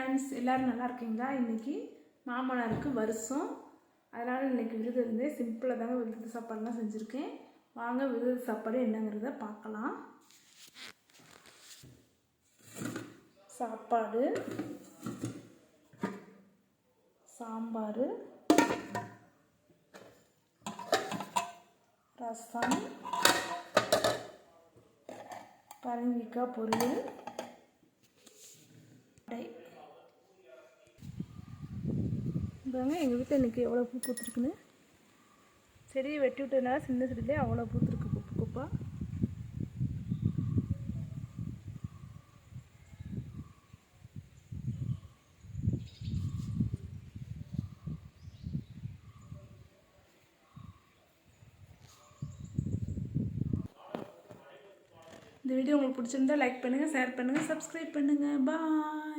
Friends, எல்லோரும் நல்லா இருக்கீங்களா? இன்றைக்கி மாமனாருக்கு வருஷம், அதனால் இன்றைக்கி விருது இருந்து சிம்பிளாக தாங்க விருது சாப்பாடுலாம் செஞ்சுருக்கேன். வாங்க விருது சாப்பாடு என்னங்கிறத பார்க்கலாம். சாப்பாடு, சாம்பார், ரசம், பரங்கிக்காய் பொரியல், பாருங்க எங்கள் வீட்டில் இன்றைக்கி எவ்வளோ பூ பூத்துருக்குன்னு. செடியை வெட்டி விட்டதுனால சின்ன செடியிலே அவ்வளோ பூத்துருக்கு குப்பு குப்பா. இந்த வீடியோ உங்களுக்கு பிடிச்சிருந்தா லைக் பண்ணுங்கள், ஷேர் பண்ணுங்கள், சப்ஸ்கிரைப் பண்ணுங்கள். பாய்.